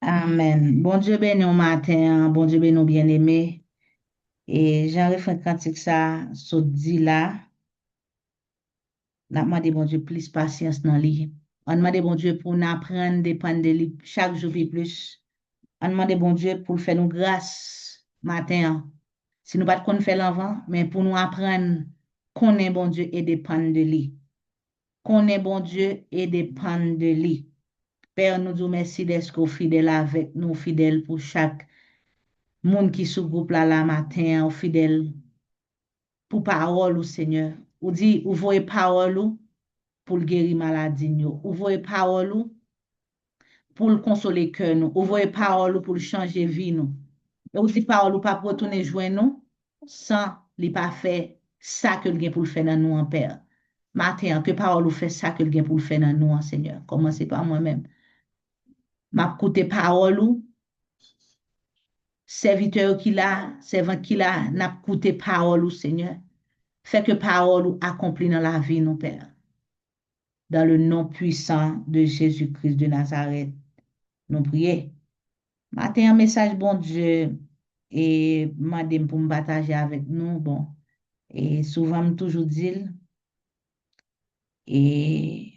Amen. Bon Dieu béni au matin, bon Dieu béni au bien-aimé. Et j'en refait cantique ça, so dit là, n'a demandé bon Dieu plus patience dans lui. On demande bon Dieu pour nous apprendre, dépendre de lui chaque jour et plus. On demande bon Dieu pour faire nous grâce matin. Si nous pas qu'on fait l'avant, mais pour nous apprendre qu'on est bon Dieu et dépendre de lui. Qu'on est bon Dieu et dépendre de lui. Père, nous disons merci d'être fidèle avec nous, fidèle pour chaque monde qui sous groupe là la matin, ou fidèle pour parole ou Seigneur. Ou dit, ou voyez parole ou pour le guérir maladie nous. Ou voyez parole ou pour le consoler cœur nous. Ou voyez parole ou pour le changer vie nous. Et ou dit parole ou pas pour retourner joindre nous sans li pas fait ça que le gain pour le faire dans nous en Père. Matin, que parole ou fait ça que le gain pour le faire dans nous en Seigneur. Commencez par moi-même. M'a écouté parole ou serviteur qui l'a, servant qui l'a, n'a écouté parole ou Seigneur. Fais que parole ou accomplie dans la vie, nous, Père. Dans le nom puissant de Jésus-Christ de Nazareth, nous prions. Matin, un message, bon Dieu, et madame pour me partager avec nous, bon. Et souvent, je toujours dit, et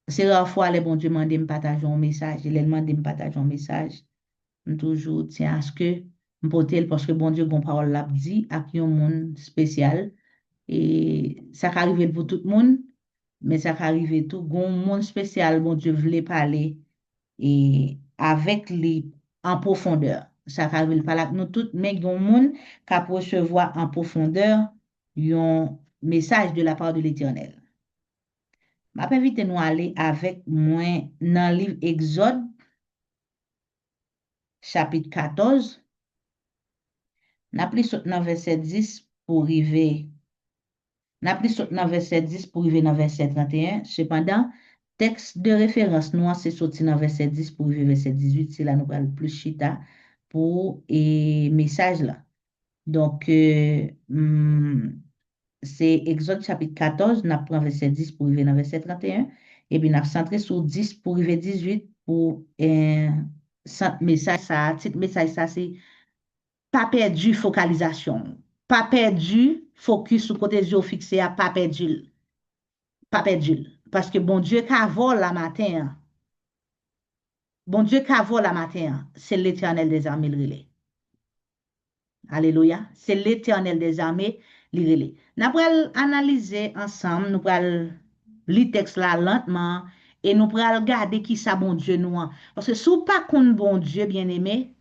c'est rare fois, les bon Dieu m'a de me partager un message, il m'a de me partager un message. Je toujours tiens à ce que, je porte parce que bon Dieu, bon parole l'a dit, à qui un monde spécial. Et ça peut arriver pour tout le monde, mais ça peut arriver tout. Gon monde spécial, bon Dieu voulait parler et avec les en profondeur. Ça peut arriver pas là nous toutes, mais gon monde qui peut recevoir en profondeur un message de la part de l'Éternel. Je invite nous à aller avec moi dans le livre Exode, chapitre 14. N'a pris dans verset 10 pour arriver. N'a pris dans verset 10 pour arriver dans verset 31. Cependant, texte de référence, nous, c'est sorti dans verset 10 pour arriver verset 18. C'est là nous parlons plus chita pour et message là. Donc, c'est Exode chapitre 14, nous pris verset 10 pour arriver dans verset 31. Et puis, nous centré sur 10 pour arriver 18 pour message ça, titre message ça, c'est pas perdu focalisation, pas perdu focus sur côté yeux fixé à pas perdu, pas perdu. Parce que bon Dieu qu'a vol la matin, bon Dieu qu'a vol la matin, c'est l'Éternel des armées le relais. Alléluia, c'est l'Éternel des armées le relais. Nous allons analyser ensemble, nous allons lire texte là lentement et nous allons regarder qui ça bon Dieu nous. Parce que si vous pas qu'on bon Dieu bien-aimé,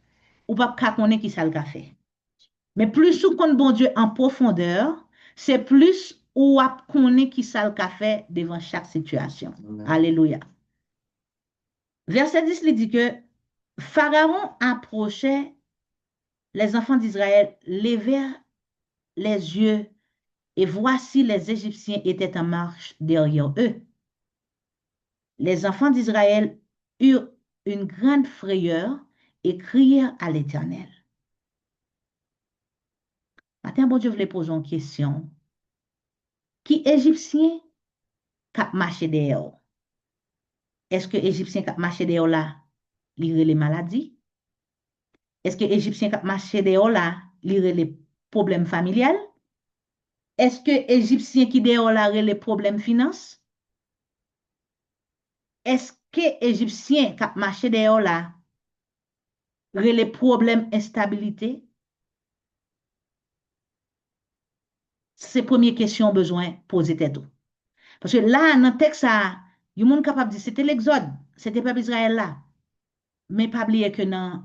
ou pas connaître qui ça le fait. Mais plus ou qu'on bon Dieu en profondeur, c'est plus ou à connaître qui ça le fait devant chaque situation. Amen. Alléluia. Verset 10 il dit que Pharaon approchait, les enfants d'Israël levèrent les yeux et voici les Égyptiens étaient en marche derrière eux. Les enfants d'Israël eurent une grande frayeur et crièrent à l'Éternel. Maintenant, bon Dieu voulait poser une question. Qui Égyptien cap marché dehors? Est-ce que Égyptien cap marché dehors là, lire les maladies? Est-ce que Égyptien cap marché dehors là, lire les problèmes familiales? Est-ce que Égyptien qui dehors là, les problèmes finances? Est-ce que Égyptien cap marché dehors là, les problèmes instabilité? C'est la première question besoin poser tête. Parce que là, dans le texte, il y a monde capable de dire c'était l'Exode, c'était pas Israël là. Mais pas oublier que dans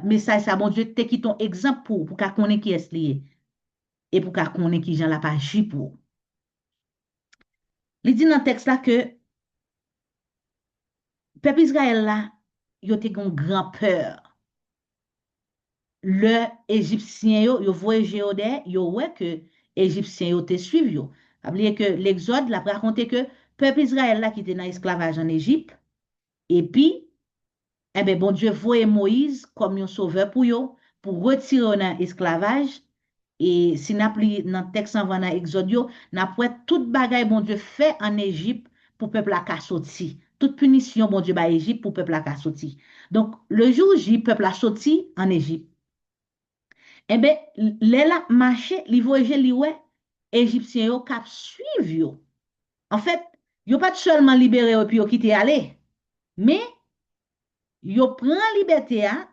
message ça, bon Dieu, te qui ton exemple pour qu'on connaisse qui est lié et pour qu'on connaisse qui j'en la pas agi pour. Il dit dans le texte là que peuple Israël là, il a une grand peur. Le Égyptien yo voyagé au dé, yo ouais que Égyptien yo te suivi yo. Oublier que l'Exode l'a raconté que peuple Israël là qui était dans esclavage en Égypte et puis eh bien, bon Dieu voyait Moïse comme un sauveur pour eux, pour retirer dans l'esclavage. Et si nous appelons dans le texte en dans Exode, nous avons tout bagaille bon Dieu fait en Égypte pour le peuple à sortir toute punition, bon Dieu, ba Égypte pour peuple a sorti. Donc, le jour J, peuple a sorti en Égypte. Eh bien, les là marché, li voyage li ouais, Égyptiens yo k'ap suivre yo. En fait, yo pas seulement libéré et puis yo quitté aller, mais yo prend liberté a,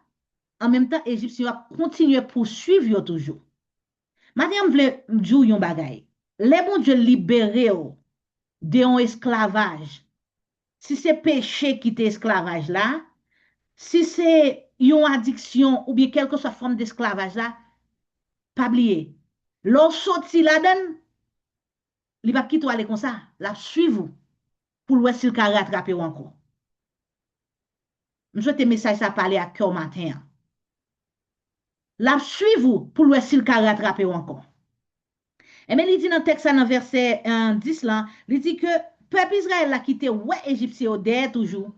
en même temps Égyptiens a continué poursuivre yo toujours. Maintenant, vle m'djou yon bagay. Les bon Dieu libéré yo de un esclavage. Si c'est péché qui t'est esclavage là, si c'est une addiction ou bien quelque soit forme d'esclavage là, pas oublier. L'on sorti la donne, il va quitter aller comme ça, la suivre pour voir s'il peut rattraper ou encore. Je souhaite message ça parler à cœur matin. La suivre pour voir s'il peut rattraper ou encore. Et bien, il dit dans le texte, dans verset 10, là, il dit que peuple Israël a quitté, ouais, Égyptien au derrière toujours.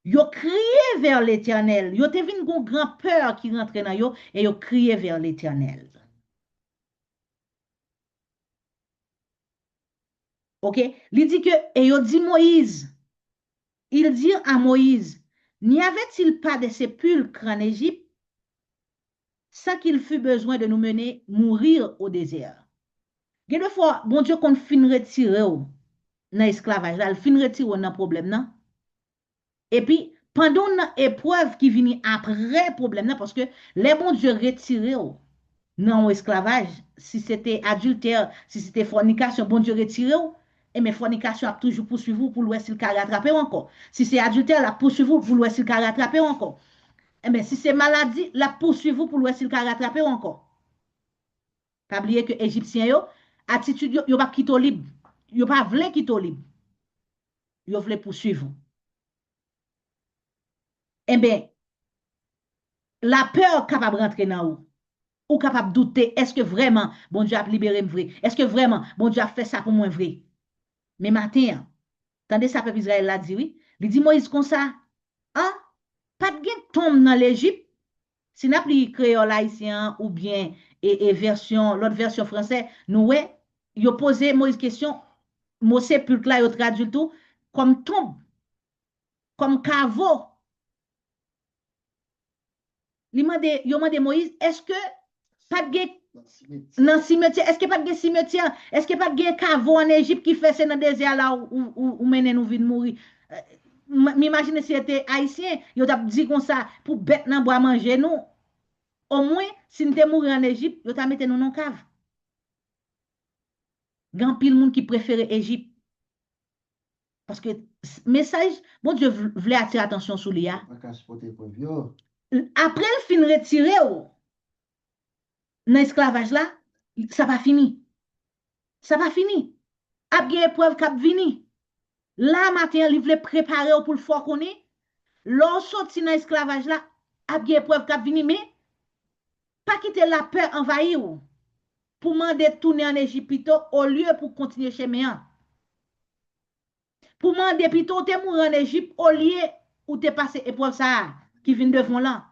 Yo crié vers l'Éternel. Yo te vin gon grand peur qui rentre dans yo et yo crié vers l'Éternel. OK? Il dit que et yo dit Moïse, il dit à Moïse, n'y avait-il pas de sépulcres en Égypte sans qu'il fût besoin de nous mener mourir au désert? Quelquefois, fois, bon Dieu qu'on fin retirer dans l'esclavage, là, il fin retirer dans problème non? Et puis pendant l'épreuve qui vient après problème là parce que les bon Dieu retiré non esclavage, si c'était adultère, si c'était fornication, bon Dieu retiré et mais fornication a toujours poursuivi pour l'ouest s'il a rattrapé encore. Si c'est adultère, la poursuivi pour l'ouest s'il a rattrapé encore. Et mais si c'est maladie, la poursuivi pour l'ouest s'il a rattrapé encore. Pas oublier que Égyptiens yo, attitude yo pas quitter libre. Yo pas voulu quitter libre. Yo voulu poursuivre. Eh bien, la peur capable de rentrer dans vous. Ou capable de douter, est-ce que vraiment, bon Dieu a libéré vrai? Est-ce que vraiment, bon Dieu a fait ça pour moi vrai? Mais matin, tandis ça peuple Israël l'a dit oui, il dit Moïse comme ça, hein, pas de gain tombe dans l'Égypte, si n'a plus créole haïtien ou bien et version l'autre version française, nous ouais, yo posé Moïse question, mot sépulcre là yo traduit tout comme tombe, comme caveau. Yo demandé Moïse, est-ce que pas de gain dans cimetière, est-ce que pas de cimetière, est-ce que pas de caveau en Égypte qui fait c'est dans le désert là où mener nous vinn mourir? M'imagine si c'était haïtien, yo t'a dit comme ça pour bête nan bois manger nous. Au moins si nous te mourir en Égypte, yo t'a mette nous dans cave. Gan pile monde qui préfère Égypte parce que message bon Dieu voulait attirer attention sur lui. Après le fin retiré dans l'esclavage là, ça pas fini. Ça pas fini. A bien épreuve cap vini. Là matin, il voulait préparer pour le fort qu'on est. L'on sorti dans l'esclavage là, a bien épreuve cap vini mais pas quitter la peur envahir pour demander de tourner en Égypte au lieu pour continuer chez moi. Pour demander plutôt de mourir en Égypte au lieu où tu passé épreuve ça qui vient devant là.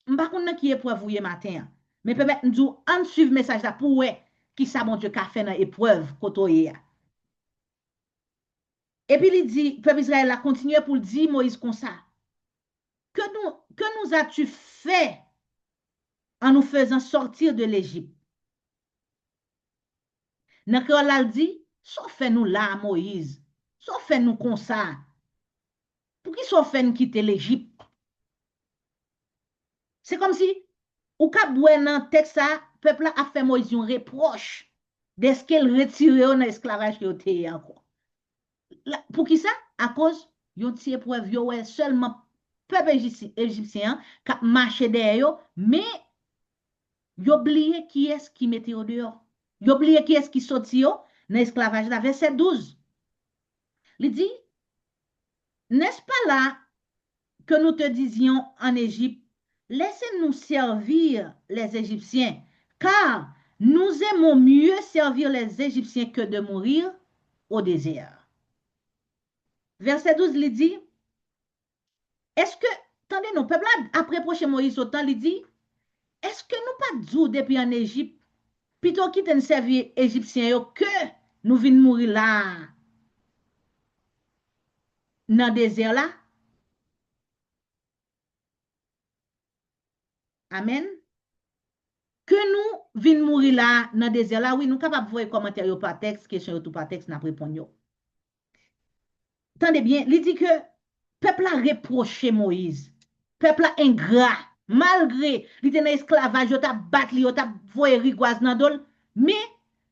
Je ne sais pas qui épreuve vous matin. Mais peut-être nous en suivre message là pour ouais qui ça mon Dieu qu'a fait dans épreuve côté. Et puis il dit peuple Israël a continué pour dire Moïse comme ça. Que nous as-tu fait en nous faisant sortir de l'Égypte? Nakor l'a dit, sauf fait nous là Moïse. Sauf fait nous comme ça. Pour qui sauf fait nous quitter l'Égypte? C'est comme si ou ka boué dans texte ça, peuple a fait Moïse un reproche de ce qu'elle retire dans l'esclavage qui était encore. Pour qui ça? À cause yon ti épreuve yo seulement peuple égyptien qui marché derrière mais yo oublié qui est-ce qui mettait au dehors. Yo oublié qui est-ce qui sorti dans l'esclavage là verset 12. Il dit n'est-ce pas là que nous te disions en Égypte, laissez-nous servir les Égyptiens, car nous aimons mieux servir les Égyptiens que de mourir au désert. Verset 12, il dit, est-ce que, attendez, nos peuples, après prochain Moïse, autant, il dit, est-ce que nous pas dit depuis en Égypte, plutôt quitter de servir Égyptiens que nous venons mourir là? dans le désert là. Amen. Que nous vin mourir là dans le désert là, oui, nous capables de voir commentaires par texte, question tout par texte, n'a répondre. Tendez bien, il dit que peuple a reproché Moïse. Peuple a ingrat. Malgré il était dans esclavage, il t'a battu, il t'a voyé rigouaz dans dol, mais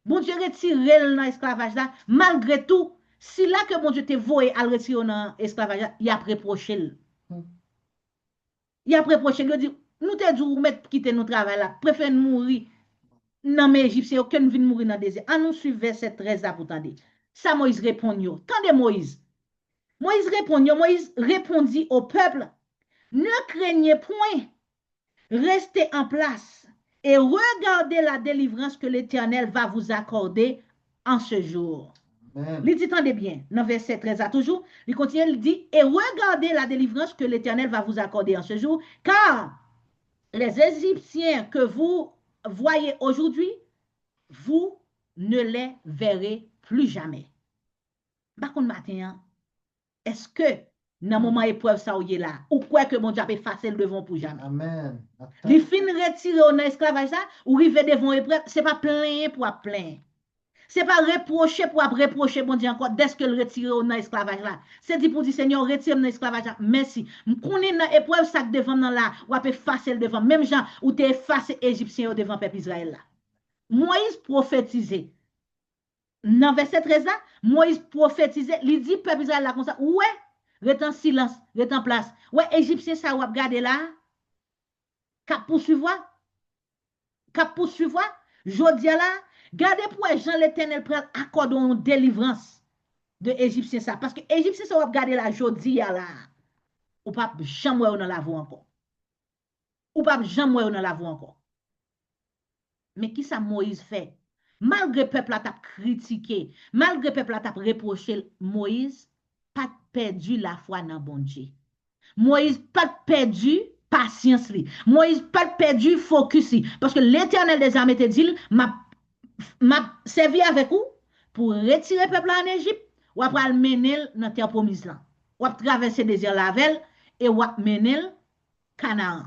bon Dieu retire dans esclavage là, malgré tout, si là que bon Dieu te voyé à retirer dans esclavage là, il a reproché. Il a reproché, il dit nous te dit mettre quitter notre travail là, préfère mourir dans mes Égyptiens que nous vinn mourir dans le désert. En nous suivre verset 13 là pour tendre. Ça Moïse répond yo. Tendez Moïse. Moïse répondit au peuple, ne craignez point, restez en place et regardez la délivrance que l'Éternel va vous accorder en ce jour. Amen. Il dit, tendez bien, dans verset 13 à toujours, il continue, il dit, et regardez la délivrance que l'Éternel va vous accorder en ce jour, car les Égyptiens que vous voyez aujourd'hui, vous ne les verrez plus jamais. Par contre, matin, est-ce que dans le moment épreuve ça ou là, ou quoi que mon Dieu a effacé le devant pour jamais? Amen. Les fins retirer dans l'esclavage ça, ou river devant épreuve, c'est pas plein pour plein. C'est pas reprocher pour reprocher mon Dieu encore dès que le retire dans l'esclavage là. C'est dit pour dire Seigneur, retire dans l'esclavage là. Merci. M'connais dans épreuve ça devant dans là, ou a effacer le devant même gens ou t'es effacé égyptien devant peuple Israël là. Moïse prophétisait. Dans verset 13 là, Moïse prophétisait, il dit peuple Israël là comme ça, ouais, reste en silence, reste en place. Ouais, égyptien ça ou regarder là, cap poursuivre, jodi là, gardez pour Jean l'Éternel prend accord une délivrance de égyptien ça parce que égyptien ça ou regarder là jodi là, ou pas jamais dans la voie encore. Ou pas jamais dans la voie encore. Mais qui ça Moïse fait? Malgré peuple a t'a critiqué, malgré peuple a t'a reproché, Moïse pas perdu la foi dans bon Dieu. Moïse pas perdu patience li. Moïse pas perdu focus li. Parce que l'Éternel des armées te dit, m'a servi avec vous pour retirer peuple en Égypte, ou après le mener dans terre promise là. Ou traverser des îles Lavel et ou mener Canaan.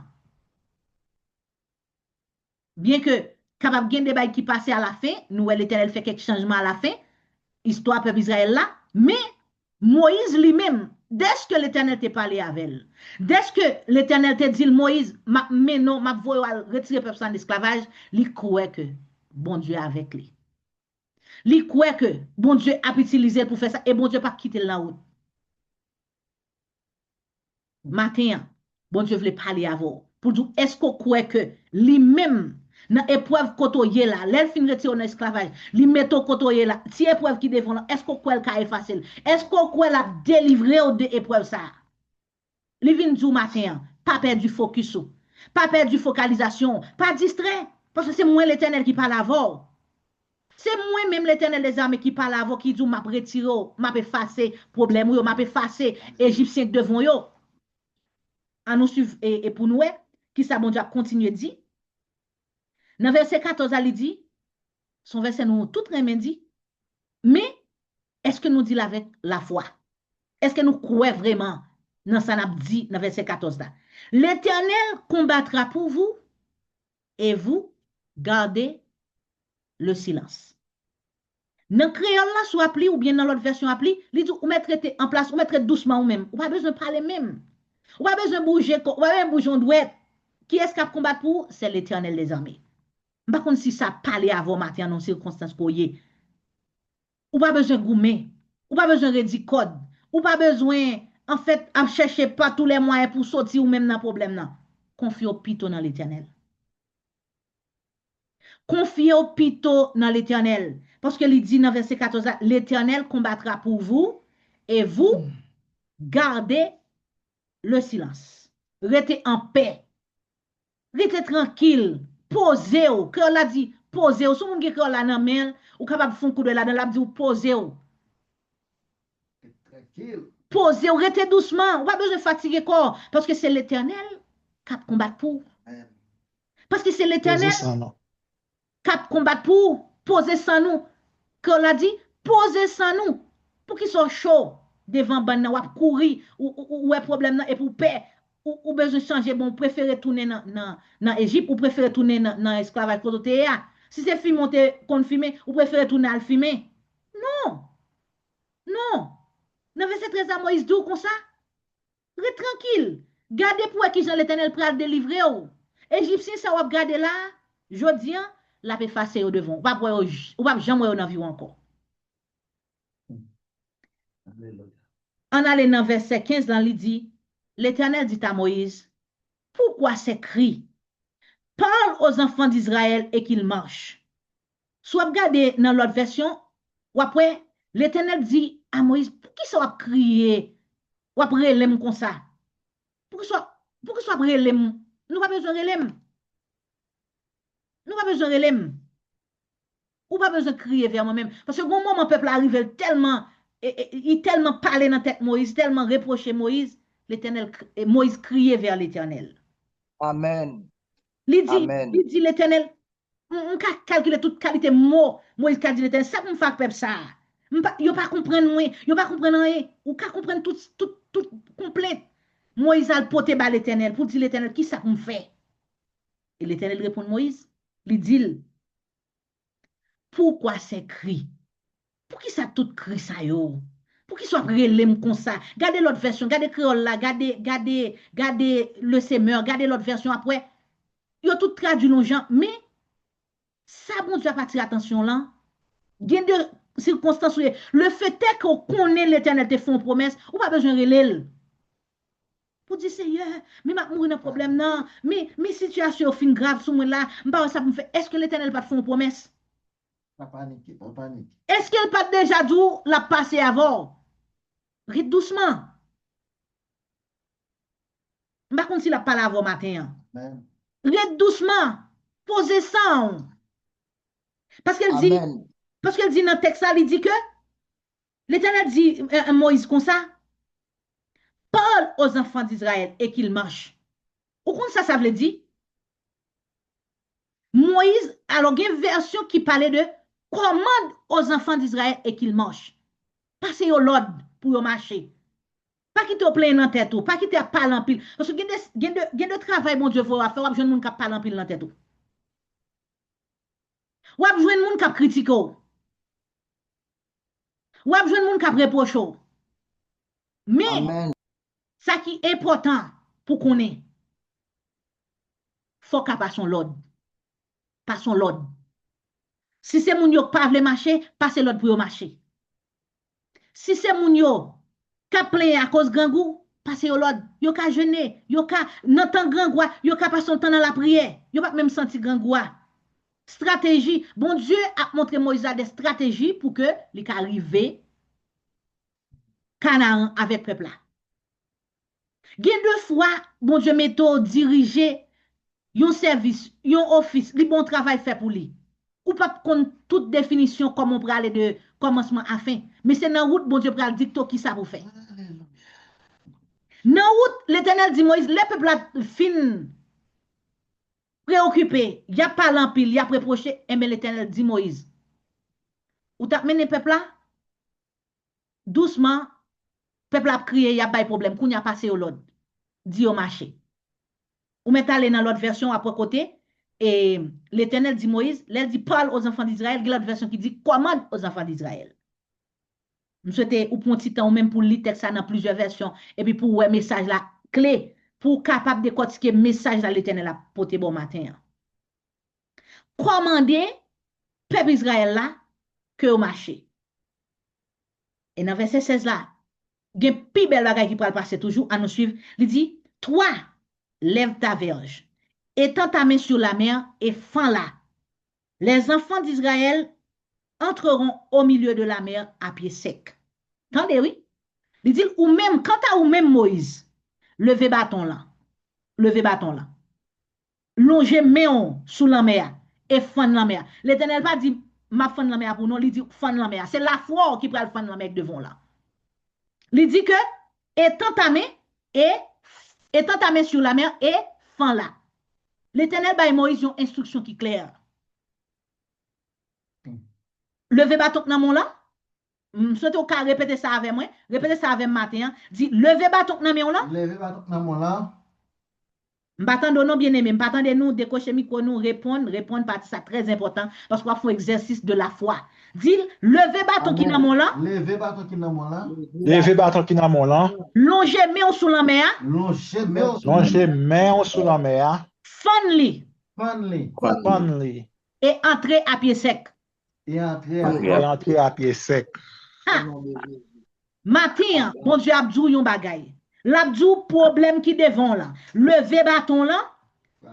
Bien que capable de des qui passent à la fin, nous l'Éternel fait quelques changements à la fin, histoire peuple Israël là, mais Moïse lui-même, dès que l'Éternel t'a parlé avec elle, dès que l'Éternel t'a dit Moïse, mais non, m'a voulu retirer peuple en esclavage, il croit que bon Dieu est avec lui. Il croit que bon Dieu a utilisé pour faire ça et bon Dieu pas quitter la route. Matin, bon Dieu voulait parler à vous pour dire est-ce qu'on croit que lui-même dans épreuve kotoye là, l'elle fin retire en esclavage, li metto kotoye là, si épreuve qui devant là, est-ce qu'on croit le est facile? Est-ce qu'on croit la délivrer de épreuve ça? Li vin du matin, pas perdre du focus, pas perdre du focalisation, pas distrait, parce que c'est moi l'Éternel qui parle avant. C'est moi même l'Éternel des armées qui parle avant, qui dit m'a retiré, m'a effacé problème yo, m'a effacé égyptien devant yo. À nous suivre et pour nous, qui ça bon Dieu continue de dire. Dans verset 14, il dit, son verset nous tout remet dit, mais est-ce que nous dit avec la foi? Est-ce que nous croyons vraiment dans ça n'a dit dans verset 14 là? L'Éternel combattra pour vous et vous gardez le silence. Dans créole là soit appli ou bien dans l'autre version appli, il dit ou mettre en place, ou mettre doucement ou même. Ou pas besoin de parler même. Ou pas besoin de bouger, ou pas besoin de bouger douette. Qui est-ce qui a combattre pour? C'est l'Éternel des armées. Par contre, si ça parle avant matin dans circonstances pour y, ou pas besoin de goumer, ou pas besoin de redire code, ou pas besoin, en fait, à chercher pas tous les moyens pour sortir ou même dans le problème. Non. Confiez au pito dans l'Éternel. Confiez au pito dans l'Éternel. Parce que il dit dans verset 14, l'Éternel combattra pour vous et vous gardez le silence. Restez en paix. Restez tranquille. Posez-vous. Quand on a dit, posez-vous. Si vous avez la dans main, ou capable de faire un coup de la dans la dit, posez-vous. Tranquille. Posez-vous. Restez doucement. Ou pas besoin de fatiguer corps. Parce que c'est l'Éternel qui a combattre pour. Parce que c'est l'Éternel qui a combattre pour. Posez sans nous. Quand on a dit, posez sans nous. Pour qu'ils soient chauds. devant ban ou courir ou problème nan, et pour paix ou besoin changer bon préférer tourner dans Égypte ou préférer tourner dans esclavage côté si c'est film monter confirmer ou préférer tourner à le filmer non non dans verset 13 à Moïse dit comme ça très tranquille gardez pour qui Jean l'Éternel pral délivrer ou Égyptien ça ou garder là jodi la peut effacer au devant ou pas jamais dans vivre encore. En allant dans verset 15 dans il dit l'Éternel dit à Moïse pourquoi ces cris parle aux enfants d'Israël et qu'ils marchent. Soit regardez dans l'autre version, ou après, l'Éternel dit à Moïse, pour qui ça va crier, ou après relèm comme ça? Pour qui ça va relèm? Nous pas besoin de relèm. Nous pas besoin de relèm. Ou pas besoin de crier vers moi-même. Parce que bon moment, peuple arrive tellement, il tellement parlé dans la tête Moïse, tellement reproché Moïse, Moïse criait vers l'Éternel. Amen. Il Amen. dit l'Éternel, on ka calculer toute qualité mot Moïse ka dit l'Éternel ça pour me faire peuple ça yo pas comprendre moi yo pas comprendre rien ou ka comprendre tout complet Moïse a porté ba l'Éternel pour dire l'Éternel qui ça pour me faire et l'Éternel répond Moïse il dit pourquoi ces cris pour qui ça tout cri ça yo pour qui soit relèm comme ça gardez l'autre version gardez créole là gardez le semeur gardez l'autre version après yo tout traduit nos gens mais ça bon Dieu a pas attirer attention là il y a de circonstances. Le fait est qu'on connaît l'Éternel te fait une promesse, ou pas besoin de relève. Pour dire, Seigneur, mais m'a mourir un problème, non. Mais situation fin grave sur moi là, ça me fait. Est-ce que l'Éternel pas fait une promesse? Pas paniquer, pas paniquer. Est-ce qu'elle pas déjà dit la passer avant? Rite doucement. Par contre, si la parle avant matin. Rite doucement. Posez ça. Parce qu'elle dit, Amen. parce qu'elle dit dans le texte, ça, il dit que l'Éternel dit à Moïse comme ça, parle aux enfants d'Israël et qu'ils marchent. Ou comme ça veut dire? Moïse, alors il y a une version qui parlait de commande aux enfants d'Israël et qu'ils marchent. Passez au l'ordre pour marcher. Pas quitter au plein dans tête ou, pas quitter à parler en pile. Parce que il y a de travail, mon Dieu, il faut faire, ou besoin de monde qui parle en pile dans tête ou. Ou besoin de monde qui critique ou. Ou besoin de monde qui reproche ou. Mais, Amen. ça qui est important pour qu'on ait, faut qu'à passer l'ordre. Passons l'ordre. Si c'est moun yo pas vle marcher, passez l'autre pour yo marcher. Si c'est moun yo ka plein à cause gangou, passez l'autre. Yo ka jeûner, yo ka nan temps gangou, yo ka passer son temps dans la prière. Yo pas même senti gangou. Stratégie, bon Dieu a montré Moïse des stratégies pour que li ka arrive Canaan avec peuple là. Gen deux fois bon Dieu metto diriger yon service, yon office, li bon travail fait pour lui. Ou pas qu'on toute définition comme on parle de commencement à fin. Mais c'est dans route, bon Dieu pral dicto qui ça pour faire. Dans route, l'Éternel dit Moïse, les peuples fin préoccupés, il y a pas l'empile, il y a reproché, et mais l'Éternel dit Moïse, ou t'as mené peuple là, doucement, peuple a crié, il y a pas de problème, qu'on y a passé au l'autre, dit au marché. Ou met aller dans l'autre version après côté, et l'Éternel dit Moïse, l'elle dit parle aux enfants d'Israël, il y a l'autre version qui dit commande aux enfants d'Israël. Je souhaite ou prendre petit temps ou même pour lire texte dans plusieurs versions et puis pour ouais message là clé pour capable de décortiquer message là l'Éternel a porté bon matin. Commandez peuple Israël là que au marché. Et dans verset 16 là, il y a une plus belle bagaille qui peut passer toujours à nous suivre. Il dit toi lève ta verge, étends ta main sur la mer et fends-la. Les enfants d'Israël entreront au milieu de la mer à pied sec. Attendez, oui. Il dit, ou même, quant à ou même Moïse, levez bâton là. Levez bâton là. Longez main sous la mer et fend la mer. L'Éternel pas dit, ma fend la mer pour nous, il dit, fend la mer. C'est la foi qui prend le fend la mer devant là. Il dit que, étends ta main sur la mer et fend la. L'Éternel ba Moïse une instruction qui est claire. Levez bâton dans mon là. Souhaite au cas répéter ça avec moi, répétez ça avec matin, dit levez bâton nan men là. Levez bâton dans mon là. M'attendons non bien aimé, m'attendez nous décocher micro nous répondre partie ça très important parce qu'on va faire exercice de la foi. Dit levez bâton qui nan mon là, Levez bâton qui dans mon là. Levez bâton qui dans mon là. longez main sous la main, Longez main sur Longez main sous la mer. fan li Fanley. Fanli. et entrez à pied sec. Et entrez Et entrer à pied sec. Ah, matin, bon Dieu abdou yon bagay. L'abdou problème qui devant là. Levez bâton là,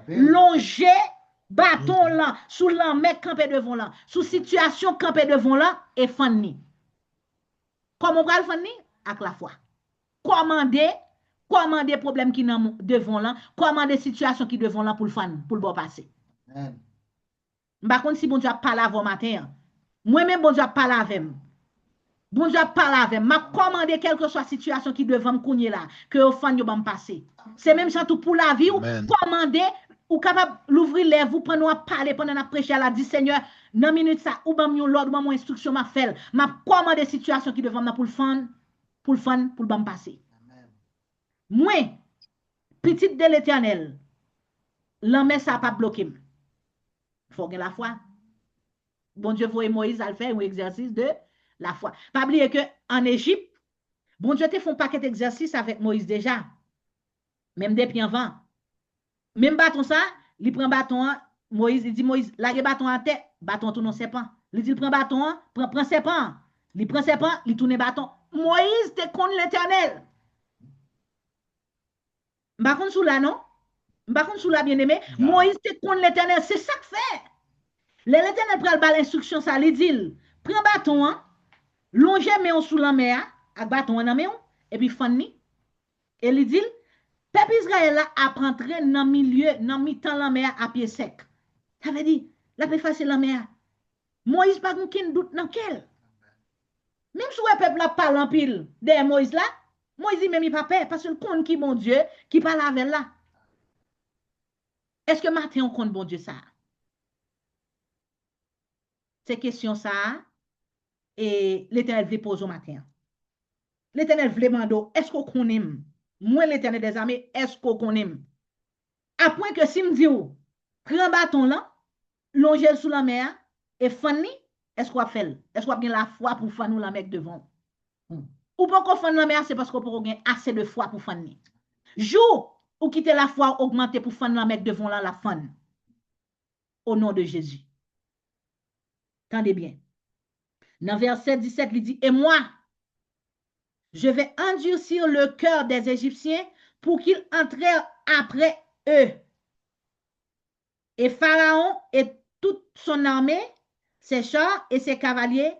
longer bâton là, sous la mec campé devant là, sous situation campé devant là, et fanni. Comment on va le fanni? Avec la foi. Commander problème qui nan devant là, commander situation qui devant là pour le fan, pour le bon passer. Amen. Par contre, si bon Dieu a parlé avant matin, moi-même bon Dieu a parlé avec moi. Bon Dieu a parlé avec moi. M'a commandé quelle que soit la situation qui devant me kounye là, que au fan yo me passer. C'est même ça tout pour la vie, ou commander ou capable l'ouvrir les vous prendre à parler pendant la prêcher la dit Seigneur, dans minute ça ou ban yon l'ordre ou mon instruction m'a fait, m'a commandé situation qui devant moi pour le fan, pour le ban passer. Moi, petite de l'Éternel, l'homme ça pas bloqué. Faut que la foi. Bon Dieu voyait Moïse à le faire un exercice de la foi. Pas oublier que en Égypte, bon Dieu te font un paquet d'exercices avec Moïse déjà. Même depuis avant. Même bâton ça, il prend bâton, Moïse, il dit Moïse, lâche bâton à tête, bâton tourne serpent. Il dit prend bâton, prend serpent. Il prend serpent, il tourne bâton. Moïse te contre l'Éternel. M'pa contre sous la non? M'pa contre sous la bien-aimé, Moïse te contre l'Éternel, c'est ça que fait. L'Éternel prend le l'instruction ça, il dit prend bâton, longer mais sous la mer, avec bâton dans main et puis fanni. Et il dit peuple Israël a rentré dans milieu, dans mi-temps la mer à pied sec. Ça veut dire la plus facile la mer. Moïse pas aucun doute dans quel. Même si le peuple la parle en pile de Moïse là, Moïse même il pas peur parce que le compte qui bon Dieu qui parle avec là. Est-ce que matin on compte bon Dieu ça? C'est question ça et l'Éternel veut poser au matin. L'Éternel veut demander est-ce qu'on connaît? Moi l'Éternel des armées, est-ce qu'on connaît? À point que si me dit prends bâton là, longer sous la mer et fanni, est-ce qu'on fait? Est-ce qu'on a bien la foi pour faire nous la mec devant? Ou pas qu'on fasse la mer, c'est parce qu'on peut gagner assez de foi pour fanni. Jour ou quitter la foi augmenter pour faire la mec devant là la fan. Au nom de Jésus. Tendez bien. Dans verset 17, il dit, et moi, je vais endurcir le cœur des Égyptiens pour qu'ils entrèrent après eux. Et Pharaon et toute son armée, ses chars et ses cavaliers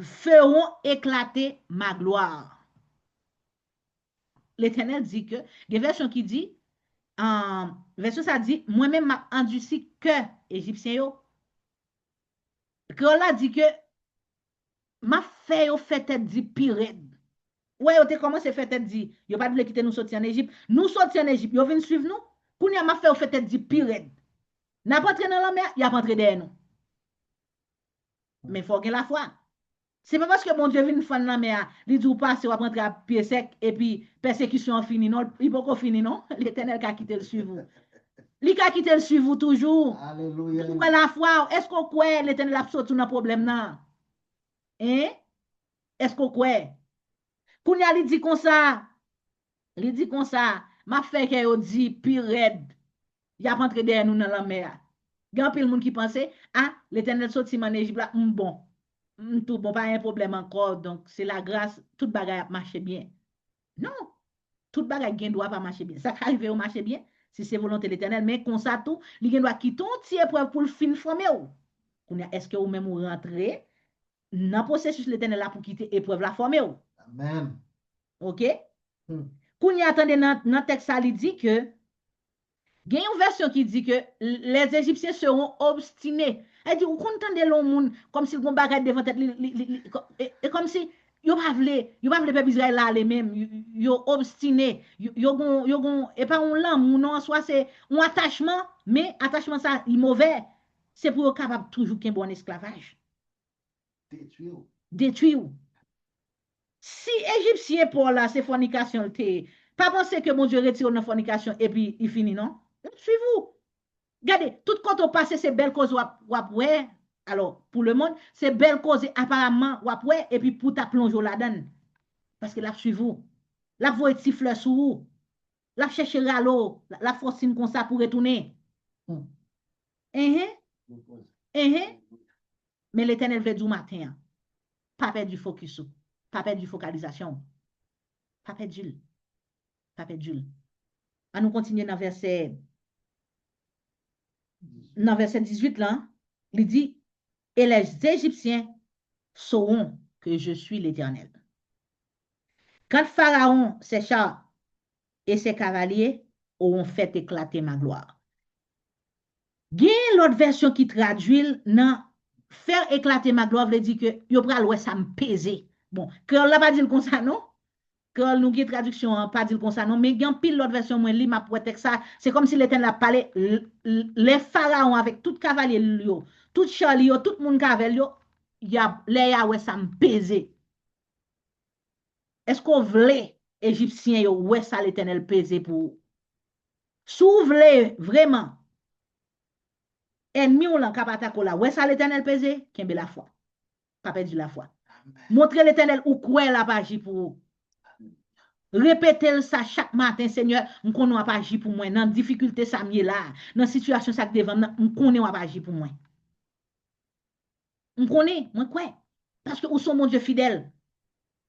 feront éclater ma gloire. L'Éternel dit que, il y a une version qui dit, version ça dit, moi-même m'a endurci cœur égyptien yo. Là dit que ma fait au fait tête dit pire. Ouais, yo te commencé fait tête dit, yo pas voulu quitter nous sortir en Égypte. Nous sortir en Égypte, yo vinn suivre nous. Kounya m'a fait au fait tête dit pire. N'a pas entré dans la mer, y a pas entré derrière nous. Mais faut que la foi. C'est pas parce que mon Dieu vient faire dans la mer, il dit ou pas, c'est va rentrer à pied sec et puis persécution finie non, il peut pas finir non, l'Éternel a quitté le suivre. Il a quitté le suivre toujours. Alléluia. Pour la foi, est-ce qu'on croit l'Éternel a sorti dans problème là? Hein? Est-ce qu'on croit? Kounya li dit comme ça. Il dit comme ça, m'a fait que yo dit pire raide. Y a rentré derrière nous dans la mer. Grand pile monde qui pensait ah l'Éternel sorti en Égypte là, bon. Tout bon pas un problème encore donc c'est la grâce toute bagaille marche bien. Non, toute bagaille gen doit pas marcher bien. Ça arrive au marcher bien si c'est volonté de l'Éternel mais comme ça tout, li gen doit quitter un petit épreuve pour le fin former ou. Est-ce que vous même vous rentrez dans processus l'Éternel là pour quitter épreuve la former ou? Amen. OK? Kounya attendez dans texte ça il dit que il y a une version qui dit que les Égyptiens seront obstinés. Elle dit, vous comptez le monde comme si vous bagage devant tête et comme si yo pas vle peuple Israël là les mêmes yo obstiné yo et pas un l'amour non soit c'est un attachement mais attachement ça est mauvais c'est pour capable toujours qu'un bon esclavage Détruire. détruire Si Égyptien pour là, c'est fornication, pas penser que mon Dieu retire une fornication et puis il finit, non? Suivez-vous. Regardez, tout quand on passe, c'est belle cause ouais. Alors, pour le monde, c'est belle cause apparemment ouais, et puis pour ta plonger là-dedans. Parce que là, suivez-vous. Là, vous êtes siffleur sous vous. Là, chercher l'eau, la forcine comme ça pour retourner. Mais l'Éternel veut du matin. Pas perdre du focus. Pas perdre du focalisation. Pas perdre d'huile. Pas perdre d'huile. On nous continue dans verset 18 là. Il dit, et les Égyptiens sauront que je suis l'Éternel. Quand Pharaon, ses chars et ses cavaliers auront fait éclater ma gloire. Il y a l'autre version qui traduit, non, faire éclater ma gloire veut dire que yo pral ouais ça me pèse. Bon, quand là pas dire comme ça non. Quand nous avons traduction, pas dire comme ça non, mais il y a pile l'autre version moi li m'a pour ça, c'est comme si l'Éternel a parlé les pharaons avec tout cavalier yo, tout char yo, tout monde cavalier yo, y a les ouais ça me pèse. Est-ce qu'on voulait Égyptiens yo ouais ça l'Éternel pèse pour s'ouvrir vraiment ennemi ou l'en capata là ouais ça l'Éternel pèse kembe la foi pas perdu la foi montrer l'Éternel ou quoi la pas pour répétez ça chaque matin Seigneur on connaît pas agir pour moi dans difficulté ça mieux là dans situation ça devant on connaît pas agir pour moi on connaît moi quoi parce que où sont mon Dieu fidèle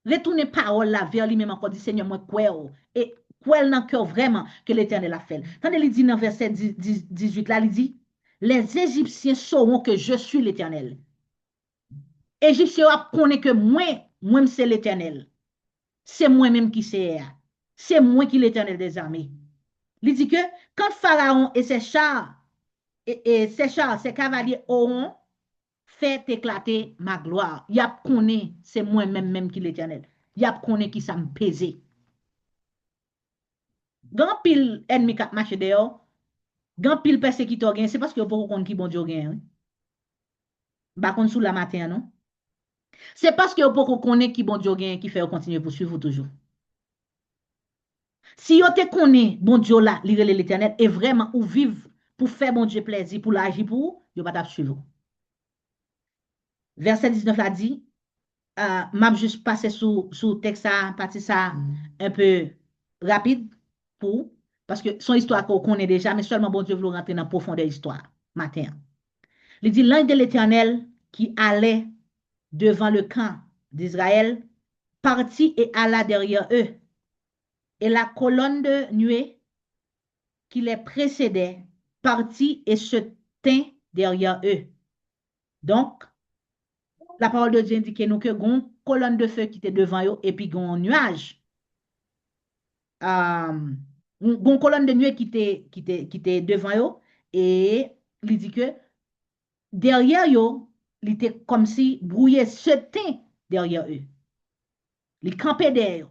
retournez parole là vers lui-même encore dit Seigneur moi quoi et quoi dans cœur vraiment que l'Éternel a fait quand il dit dans verset 18 là il dit les Égyptiens sauront que je suis l'Éternel. Égyptiens connaissent que moi c'est l'Éternel. C'est moi-même qui sais. C'est moi qui l'Éternel des armées. Il dit que quand Pharaon et ses chars, ses cavaliers auront fait éclater ma gloire, il y a connaît c'est moi-même qui l'Éternel. Il y a connaît qui ça me pèse. Grand pile ennemi qui marche dehors, grand pile persécuteur gain, c'est parce que beaucoup compte qui bon Dieu gain. Ba kon sous la matin non. C'est parce que beaucoup connaît qui bon Dieu gain qui fait continuer pour suivre toujours. Si yo te connaît bon Dieu là, li rele l'Éternel et vraiment ou vivre pour faire bon Dieu plaisir pour l'agir pour, yo pas t'a suivre. Verset 19 là dit m'a juste passé sous texte ça, partie ça un peu rapide pour parce que son histoire qu'on connaît déjà mais seulement bon Dieu veut rentrer dans profondeur histoire matin. Il dit l'ange de l'Éternel qui allait devant le camp d'Israël partit et alla derrière eux. Et la colonne de nuée qui les précédait partit et se tint derrière eux. Donc, la parole de Dieu indique nous que une colonne de feu qui était devant eux et puis un nuage. Une colonne de nuée qui était devant eux et il dit que derrière eux, il était comme si brouillé se tint derrière eux. Il campait derrière eux.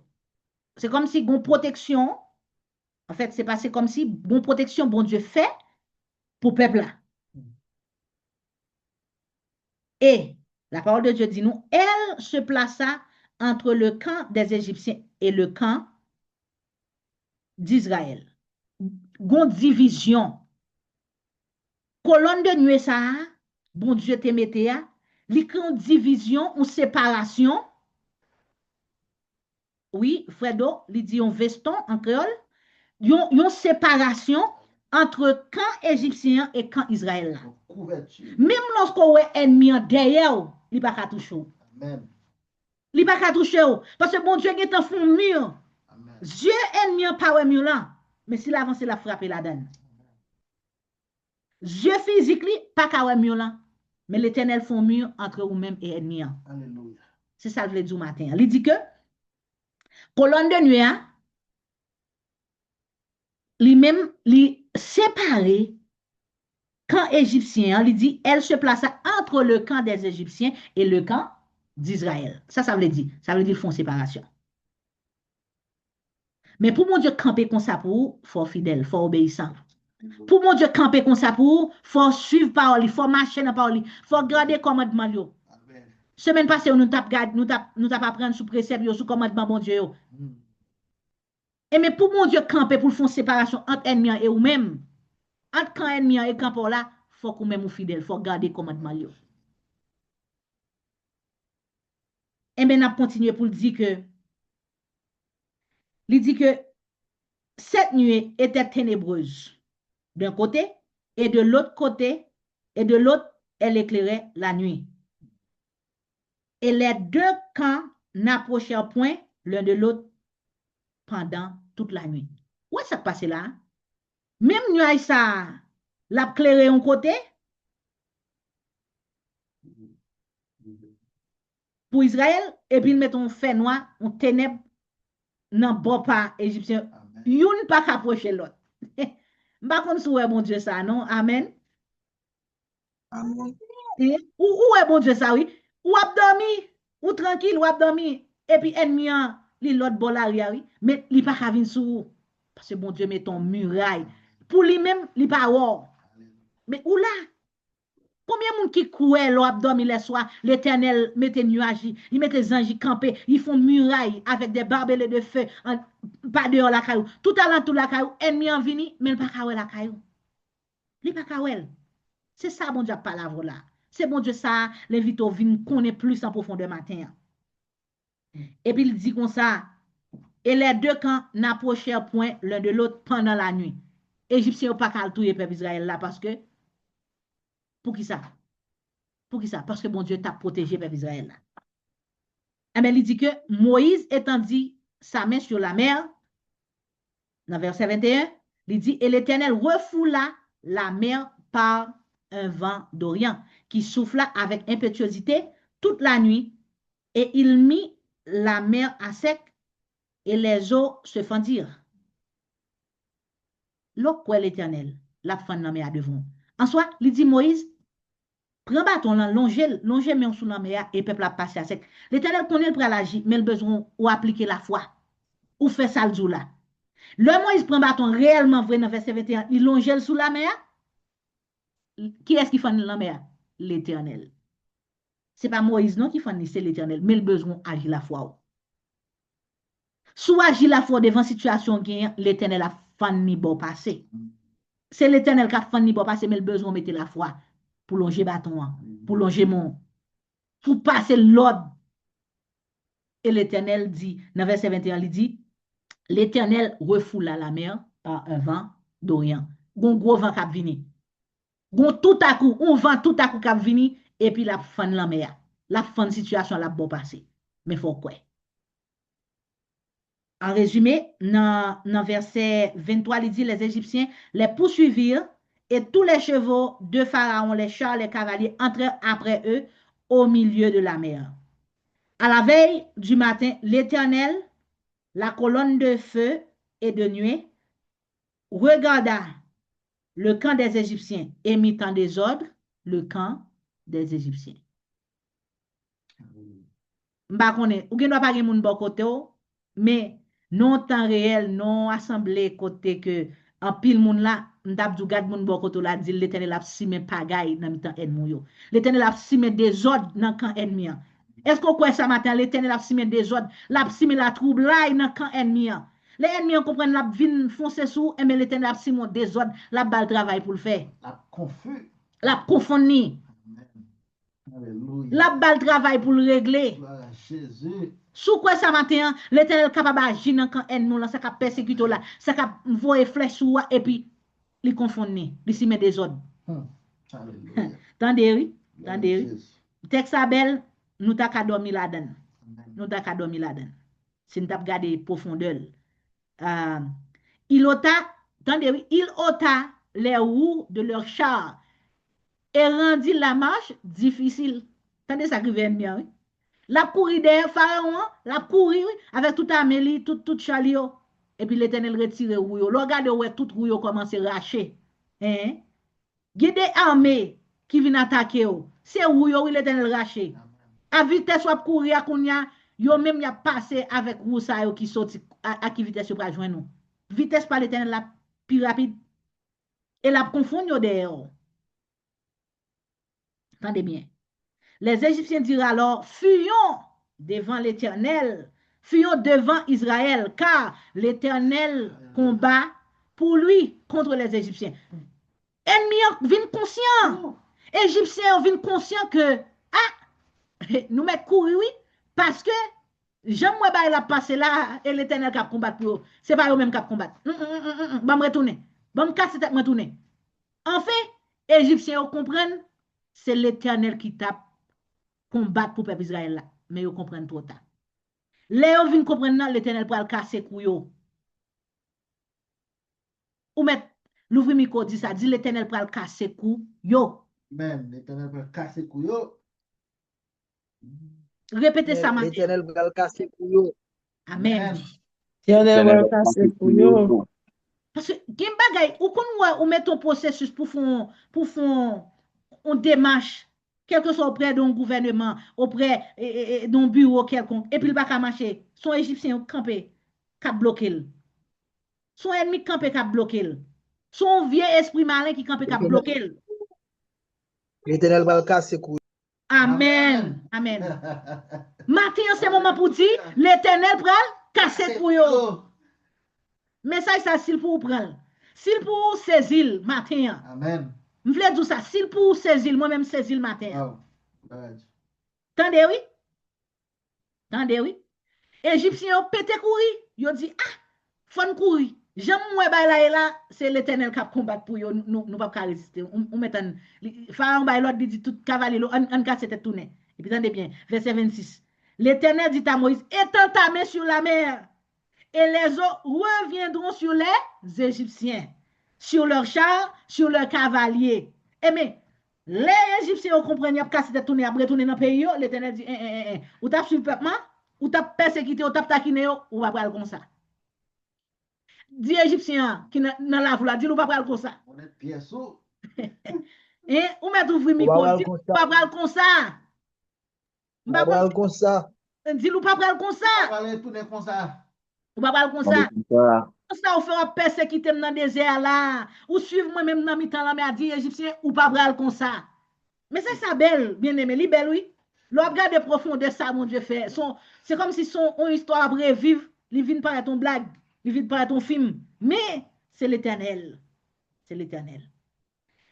C'est comme si une protection, en fait, c'est passé comme si une protection, bon Dieu fait pour le peuple là. Et la parole de Dieu dit nous, elle se plaça entre le camp des Égyptiens et le camp d'Israël. Gon division. Colonne de nuée ça, bon Dieu te mette ya, li kon division ou séparation. Oui, Fredo, li dit un veston en créole, yon séparation entre camp égyptien et camp Israël. Même lorsqu'on est ennemi derrière, il pas toucher. Amen. Il pas toucher parce que bon Dieu est en fond mur. Dieu ennemi pas mur là, mais s'il avance la frappe la donne. Dieu physique pas ka mur là, mais l'Éternel font mur entre vous-même et ennemi. Alléluia. C'est ça que je veux dire matin. Il dit que colonne de nuée lui-même lui séparé camp égyptien, il dit, elle se plaça entre le camp des Égyptiens et le camp d'Israël. Ça veut dire. Ça veut dire font séparation. Mais pour mon Dieu camper comme ça pour, faut fidèle, faut obéissant. Pour mon Dieu camper comme ça pour, faut suivre parole, faut marcher dans parole, faut garder commandement yo. Semaine passée, nous tap apprendre sous précepte, sous commandement, bon Dieu. Et mais pour mon Dieu camper, pour faire une séparation entre ennemi et vous-même, entre camp ennemi et camp là, faut que même vous fidèle, faut garder commandement. Et maintenant, continuer pour dire que, il dit que cette nuit était ténébreuse d'un côté et de l'autre côté, et de l'autre, elle éclairait la nuit. Et les deux camps n'approchèrent point l'un de l'autre pendant toute la nuit. Où est-ce que ça passe là? Même nuit, ça, l'a éclairé un côté pour Israël, et puis ils mettent un fait noir, un ténèbre dans le bon pas égyptien. Youn pas approcher l'autre. Pas qu'on souhaite bon Dieu ça, non? Amen. Amen. Où est bon Dieu ça, oui? Ou abdomi, ou tranquille, ou abdomi, et puis ennemi, li l'autre bon la oui. Mais li pas venir sous. Parce que bon Dieu met ton muraille. Pour lui-même, li pas war. Mais où là? Combien de monde qui couait l'abdomen les soirs, l'Éternel mettait nuages, il mettait les anges campés, ils font muraille avec des barbelés de feu, pas dehors la caillou. Tout à l'heure, tout la caillou, ennemi en vini, mais il pas kawel la caillou. Il pas kawel. C'est ça, bon Dieu, parole là. C'est bon Dieu, ça, l'invite au vin connaît plus en profondeur matin. Et puis il dit comme ça, et les deux camps n'approchèrent point l'un de l'autre pendant la nuit. Égyptiens n'ont pas qu'à tuer peuple Israël là parce que, pour qui ça? Pour qui ça? Parce que bon Dieu t'a protégé peuple Israël là. Eh bien, il dit que Moïse étendit sa main sur la mer, dans verset 21, il dit, et l'Éternel refoula la mer par un vent d'Orient qui souffla avec impétuosité toute la nuit, et il mit la mer à sec, et les eaux se fendirent. L'eau quoi l'Éternel, la fend dans mer devant. En soi, il dit Moïse, prends bâton là, longez main sous la mer et peuple a passé à sec. L'Éternel connaît le pral agir, mais le besoin ou appliquer la foi, ou faire ça le jour là. Le Moïse prend bâton réellement vrai dans verset 21, il longe sous la mer. Qui est-ce qui fait la mer? L'Éternel. Ce n'est pas Moïse non qui fait, c'est l'Éternel, mais le besoin agir la foi. Soit agir la foi devant situation gagnant, l'Éternel a fait ni bon passé. C'est l'Éternel qui a fait ni bon passé, mais le besoin mettre la foi pour longer bâton, pour longer mon, pour passer l'ordre. Et l'Éternel dit, dans verset 21, il dit, l'Éternel refoula la mer par un vent d'Orient. Gon gros vent qui vini. Gon tout à coup, un vent tout à coup qui vini, et puis la fin la mer. La fin de situation la bon passé. Mais faut quoi? En résumé, dans verset 23, il dit, les Égyptiens les poursuivirent et tous les chevaux de Pharaon, les chars, les cavaliers entrèrent après eux au milieu de la mer. À la veille du matin, l'Éternel, la colonne de feu et de nuée, regarda le camp des Égyptiens et mit en désordre le camp des Égyptiens. M'ba konnen, ou gen doit pas gen moun bon côté, mais non temps réel, non assemblée côté que en pile moun là, m'tap dou gade moun bon côté là, dit l'Éternel a simé pagaille dans mitan ennemi yo. L'Éternel a simé désordre dans camp ennemi. Est-ce qu'on croit ça matin, l'Éternel a simé désordre, l'a simé la trouble là dans camp ennemi. Les ennemis comprennent la vin foncer sous, mais l'Éternel a simé désordre, la balle travail pour le faire. La confus. La confondre. Alléluia. La balle travail pour le régler. Gloire à Jésus. Sous quoi ça matin, l'Éternel capable d'agir dans quand ennemi là, ça cap persécuter là, ça cap voyer flèche sous et puis li confondre, li si met des ordres. Alléluia. Tendez oui, Gloire à tendez oui. Jésus. Texte belle, nous t'a ka dormi là-dedans. Amen. Nous t'a ka dormi là-dedans. Si nous t'a regardé profondeur. Il ôta, tendez oui, il ôta les roues de leur char et rendit la marche difficile. Tendez ça qui vient bien, oui. La courir derrière Pharaon, la courir avec toute Amélie, tout Chalio. Et puis l'Éternel retire rouyo. Regardez où tout rouyo commence à racher. Hein? Guide armée qui vient attaquer. C'est rouyo, l'Éternel raché. À vitesse ou courir à kounya, yo même y a passé avec rousa qui sorti à qui vitesse pour joindre nous. Vitesse par l'Éternel la plus rapide. Et la confond yo derrière. Attendez bien. Les Égyptiens dirent alors, fuyons devant l'Éternel, fuyons devant Israël, car l'Éternel combat pour lui contre les Égyptiens. Ennemis viennent conscients. Égyptiens viennent conscients que, nous mettons courir, oui, parce que j'aime moi la passer là et l'Éternel qui a combattre pour eux. C'est pas eux même qui a combattre. Bon, me retourner. Bon, me casser tête, me retourner. En fait, Égyptiens comprennent, c'est l'Éternel qui tape combattre pour le peuple Israël là. Mais ils comprennent trop tard. Léo vient comprendre l'Éternel pour le casser couillot. Ou mettre l'ouvrir micro dit ça, dit l'Éternel pour le casser couillot. Même l'Éternel peut casser couillot. Répétez ça maintenant. L'Éternel va le casser pour eux. Amen. L'Éternel va le casser pour eux. Parce que gen bagay, ou met ton processus pour faire une démarche, quel que soit auprès d'un gouvernement, auprès d'un bureau quelconque, et puis il va pas marcher. Son Égyptien campé, cap bloqué. Son ennemi campé, cap bloqué. Son vieux esprit malin qui campé, cap bloqué. L'Éternel va le casser pour eux. Amen. Amen. Maintenant, c'est le moment pour dire, l'Éternel pral casser pour yo. Mais ça, s'il pour prendre. S'il pour saisir matin. Amen. Je voulais dire ça. S'il pour saisir, moi-même saisir le matin. Oh. Right. Tendez, oui? Tendez, oui? Égyptiens ont pété courir. Ils ont dit, faut courir. J'aime moi, là et là, c'est l'Éternel qui a combattu pour eux. Nous pas résister. On met un. Pharaon, l'autre dit tout cavalier, on casse cette tournée. Et puis, tendez bien, verset 26. L'Éternel dit à Moïse, étends ta main sur la mer. Et les eaux reviendront sur les Égyptiens, sur leurs chars, sur leurs cavaliers. Et mais, les Égyptiens comprennent qu'à cette tournée, après tourner dans le pays, l'Éternel dit, ou t'as suivi le peuple, ou t'as persécuté, ou t'as taquiné, ou va prendre comme ça. Dis Égyptien qui dans la voie, dis ou va prendre comme ça. On est pieds sous. Et ou mettre ouvrir micro, dis ou pas prendre comme ça. On va prendre comme ça. Dis ou pas prendre comme ça. On va aller tourner comme ça. Ou pas prendre comme ça. Ça ou fera persécuter dans le désert là, ou suivre moi même dans mi temps là mais a dit égyptien ou pas bral comme ça. Mais c'est ça belle, bien aimé, li belle oui. L'on regarde profondeur ça mon Dieu fait. C'est comme si son une histoire après vivre, li vient par ton blague, li vient par ton film, mais c'est l'Éternel. C'est l'Éternel.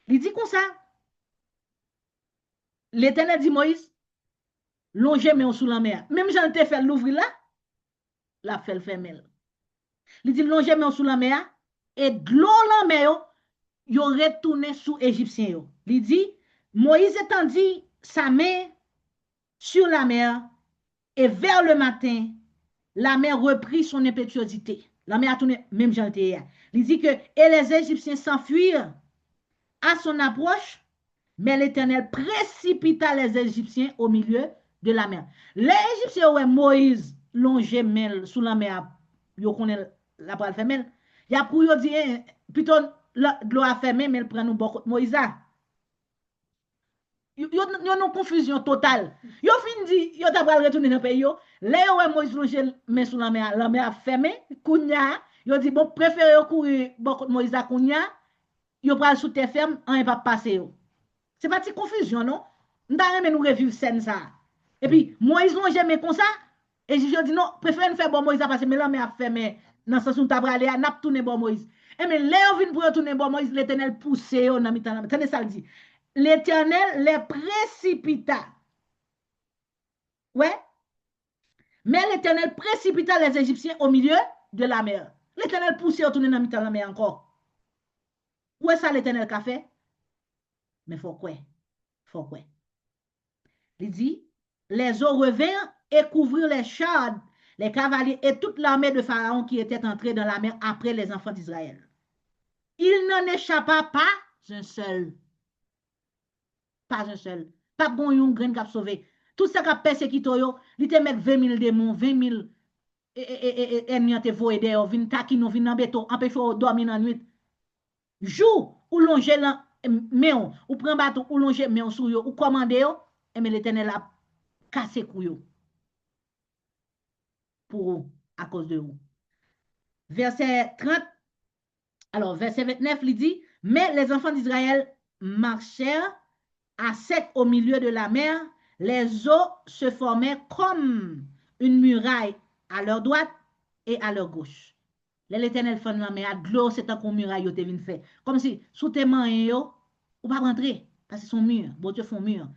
Il dit comme ça. L'Éternel dit Moïse, longez mais sous la mer. Même j'en te fait l'ouvrir là, la fait le fermer. Il dit longez mais sous la mer et de l'eau la mer yo retourné sous égyptien yo. Il dit Moïse étendit sa main sur la mer et vers le matin la mer reprit son impétuosité. La mer a tourné même j'en étais hier. Il dit que et les Égyptiens s'enfuirent à son approche, mais l'Éternel précipita les Égyptiens au milieu de la mer. Les Égyptiens ouais Moïse longé main sous la mer yo connaît la pral fermer. Il y a pour yo dire plutôt l'eau a fermé mais elle prend nous beaucoup Moïse. Yo une confusion totale. Yo fin dit yo t'a pral retourner dans pays yo. Là ouais Moïse longé main sous la mer a fermé. Kounya yo dit bon préféré courir beaucoup Moïse a kounya. Yo pral sous terre ferme en pas passer yo. C'est pas une confusion non? M'ta remè nous revivre scène ça. Et puis Moïse longé mais comme ça et je dis non, préfère faire bon Moïse parce que là mais a fermé dans sens où t'a bralé n'a tourner bon Moïse. Et mais là on vient pour retourner bon Moïse, l'Éternel poussé dans mi-temps. Tenez ça le dit. L'Éternel les précipita. Ouais. Mais l'Éternel précipita les Égyptiens au milieu de la mer. L'Éternel poussé retourner dans mi-temps la mer encore. Où est ça l'Éternel qu'a fait? Mais faut quoi? Faut quoi? Il dit les eaux revinrent et couvrirent les chars, les cavaliers et toute l'armée de Pharaon qui était entrée dans la mer après les enfants d'Israël. Il n'en échappa pas un seul. Pas un seul. Pas bon yon grain qui a sauvé. Tout ça qui a persécuté, il te met 20 000 démons, 20 000 ennemis te voye dehors, vin taquino, vin embêto, empêche dormir dans la nuit. Jour ou longer là, meon, ou prend bateau, ou longer meon sou yo, ou commande yo, et mais l'Éternel a cassé couyo. Pour eux, à cause de vous. Verset 30, alors verset 29, il dit, mais les enfants d'Israël marchèrent à sec au milieu de la mer, Les eaux se formaient comme une muraille à leur droite et à leur gauche. L'Éternel fait la mer, de l'eau, c'est un comme muraille, yo te vin fait. Comme si, sous tes mains, yo, ou pas rentrer, parce que son mur, bon Dieu font mur.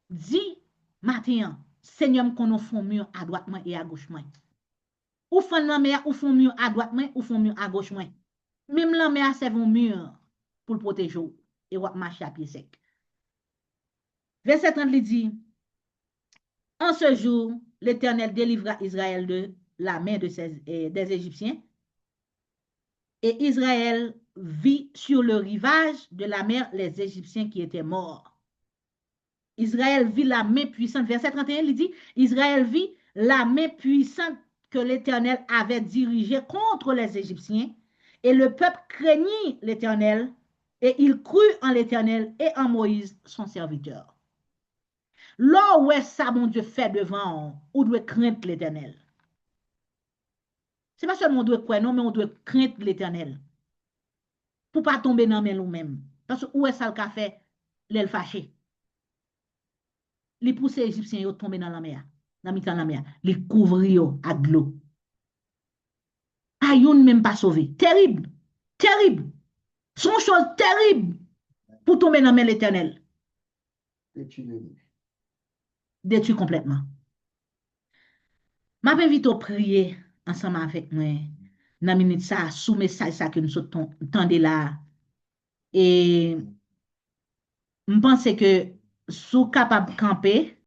Dis, matin, Seigneur, qu'on nous font mur à droite moi et à gauche moi. Ou font la mer, ou font mur à droite moi, ou font mur à gauche moi. Même la mer, c'est un mur pour le protéger et ou marcher à pied sec. Verset 30 il dit, en ce jour, l'Éternel délivra Israël de la main des Égyptiens, et Israël vit sur le rivage de la mer les Égyptiens qui étaient morts. Israël vit la main puissante. Verset 31, il dit, Israël vit la main puissante que l'Éternel avait dirigée contre les Égyptiens, et le peuple craignit l'Éternel, et il crut en l'Éternel et en Moïse, son serviteur. Là où est ça, mon Dieu, fait devant, on doit craindre l'Éternel. Ce n'est pas seulement on doit croire, non, mais on doit craindre l'Éternel. Pour ne pas tomber dans les nous-mêmes. Parce que où est ça le café, l'elle fâché. Les pousse les Égyptiens yo tomber dans la mer, dans la mer, les couvrir à de l'eau. Ayoun même pas sauvé. Terrible, terrible. Son chose terrible pour tomber dans l'Éternel. Détruit complètement. Je m'invite à prier ensemble avec moi. Dans minute ça, sous message ça que nous entendez là. Et je pense que sous capable de camper,